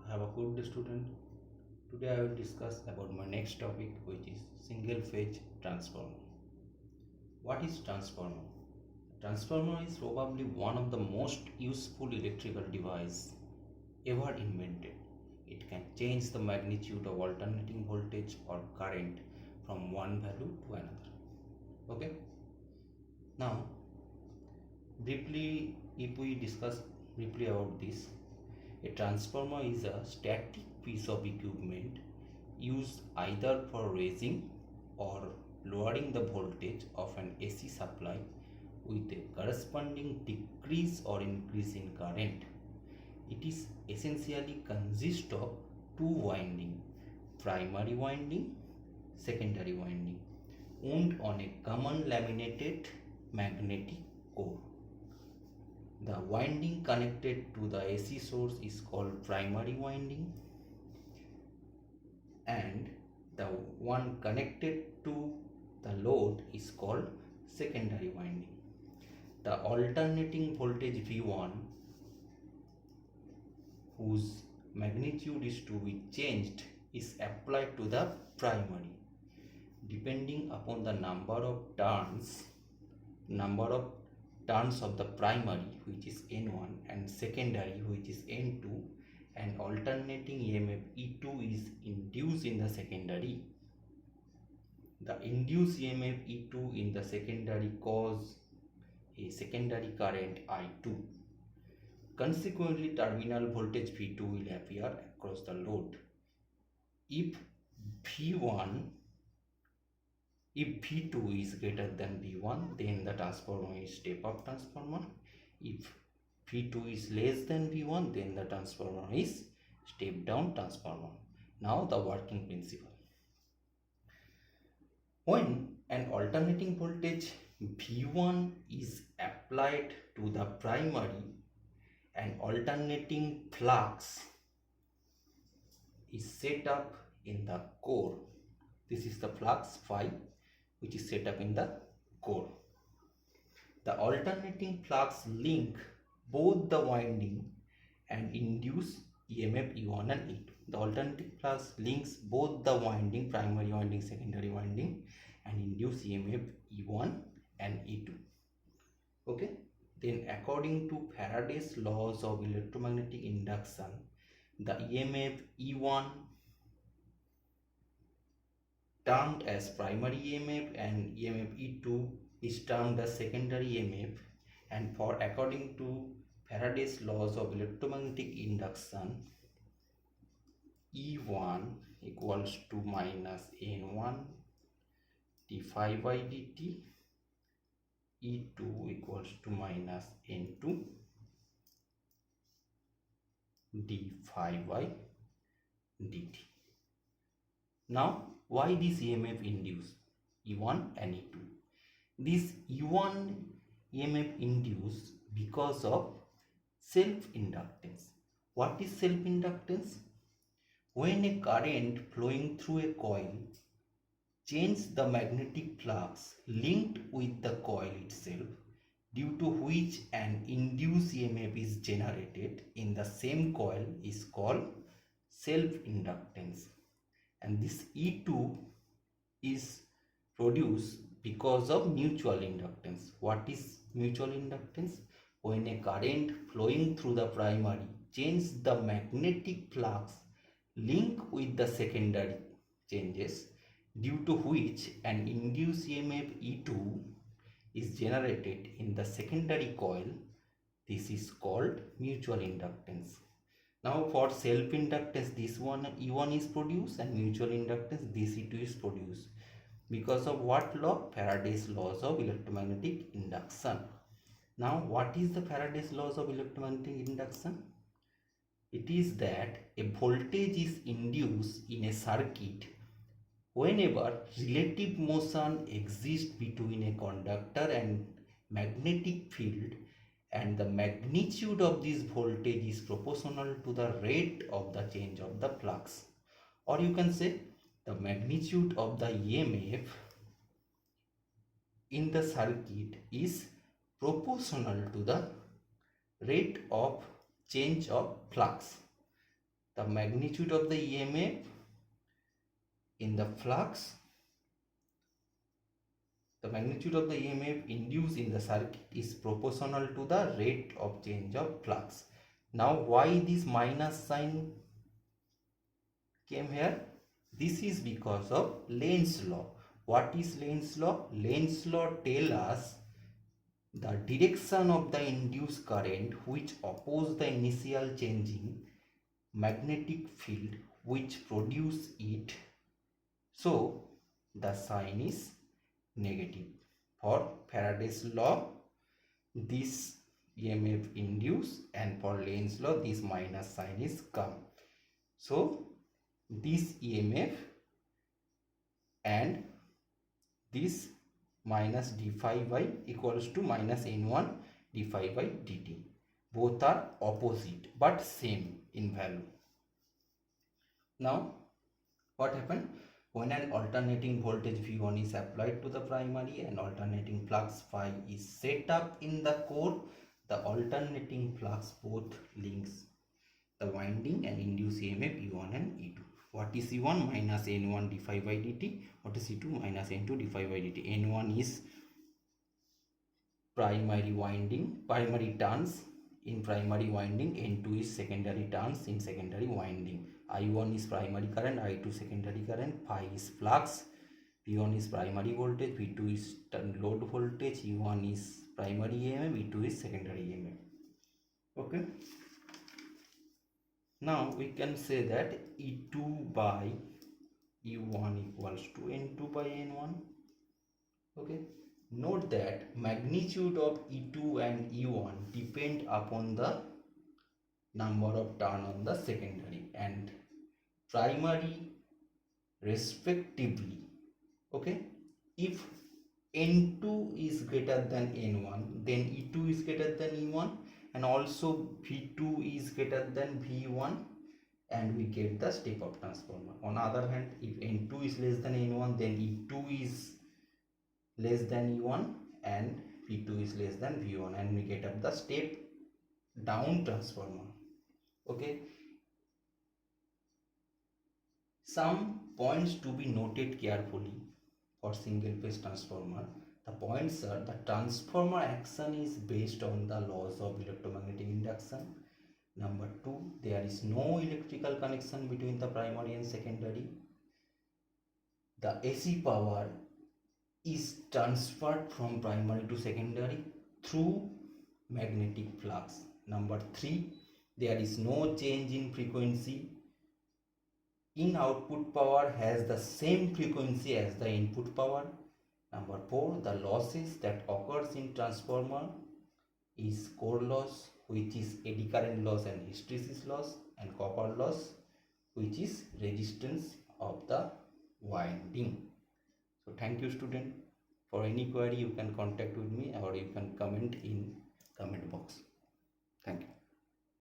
have a good student. Today I will discuss about my next topic, which is single phase transformer. What is transformer? Transformer is probably one of the most useful electrical device ever invented. It can change the magnitude of alternating voltage or current from one value to another. Okay. Now, briefly, if we discuss briefly about this, a transformer is a static piece of equipment used either for raising or lowering the voltage of an AC supply with a corresponding decrease or increase in current. It is essentially consists of two winding, primary winding, secondary winding, wound on a common laminated magnetic core. The winding connected to the AC source is called primary winding, and the one connected to the load is called secondary winding. The alternating voltage V1, whose magnitude is to be changed, is applied to the primary. Depending upon the number of turns of the primary, which is N1, and secondary, which is N2, and alternating EMF E2 is induced in the secondary. The induced EMF E2 in the secondary cause a secondary current I2. Consequently, terminal voltage V2 will appear across the load. If V2 is greater than V1, then the transformer is step-up transformer. If V2 is less than V1, then the transformer is step-down transformer. Now the working principle. When an alternating voltage V1 is applied to the primary, an alternating flux is set up in the core. This is the flux phi, which is set up in the core. The alternating flux link both the winding and induce EMF E1 and E2. The alternating flux links both the winding, primary winding, secondary winding, and induce EMF E1 and E2. Okay. Then according to Faraday's laws of electromagnetic induction, the EMF E1 termed as primary EMF and EMF E2 is termed as secondary EMF, and for according to Faraday's laws of electromagnetic induction, E1 equals to minus N1 d phi by dt, E2 equals to minus N2 d phi by dt. Now, why this EMF induced E1 and E2? This E1 EMF induced because of self-inductance. What is self-inductance? When a current flowing through a coil changes the magnetic flux linked with the coil itself, due to which an induced EMF is generated in the same coil, is called self-inductance. And this E2 is produced because of mutual inductance. What is mutual inductance? When a current flowing through the primary changes the magnetic flux link with the secondary changes, due to which an induced EMF E2 is generated in the secondary coil. This is called mutual inductance. Now for self-inductance, this one E1 is produced, and mutual inductance, this E2 is produced. Because of what law? Faraday's laws of electromagnetic induction. Now what is the Faraday's laws of electromagnetic induction? It is that a voltage is induced in a circuit whenever relative motion exists between a conductor and magnetic field, and the magnitude of this voltage is proportional to the rate of the change of the flux. Or you can say the magnitude of the EMF in the circuit is proportional to the rate of change of flux. the magnitude of the EMF in the flux, the magnitude of the EMF induced in the circuit is proportional to the rate of change of flux. Now why this minus sign came here? This is because of Lenz law. What is Lenz law? Lenz law tells us the direction of the induced current which oppose the initial changing magnetic field which produce it. So the sign is negative. For Faraday's law, this EMF induced, and for Lenz law, this minus sign is come. So this EMF and this minus d phi by equals to minus n1 d phi by dt. Both are opposite but same in value. Now what happened? When an alternating voltage V1 is applied to the primary and alternating flux phi is set up in the core, the alternating flux both links the winding and induce EMF E1 and E2. What is E1? Minus N1 d phi by dt. What is E2? Minus N2 d phi by dt. N1 is primary winding, primary turns in primary winding. N2 is secondary turns in secondary winding. I1 is primary current, I2 secondary current, phi is flux, P1 is primary voltage, P2 is load voltage, E1 is primary EMF, E2 is secondary EMF. Okay. Now we can say that E2 by E1 equals to N2 by N1. Okay. Note that magnitude of E2 and E1 depend upon the number of turn on the secondary and primary respectively. Okay. If N2 is greater than N1, then E2 is greater than E1, and also V2 is greater than V1, and we get the step up transformer. On the other hand, if N2 is less than N1, then E2 is less than E1 and V2 is less than V1, and we get up the step down transformer. Okay. Some points to be noted carefully for single phase transformer. The points are: the transformer action is based on the laws of electromagnetic induction. Number 2, there is no electrical connection between the primary and secondary. The AC power is transferred from primary to secondary through magnetic flux. Number 3, there is no change in frequency. In output power has the same frequency as the input power. Number 4, the losses that occurs in transformer is core loss, which is eddy current loss and hysteresis loss, and copper loss, which is resistance of the winding. So thank you, student. For any query you can contact with me or you can comment in comment box. Thank you.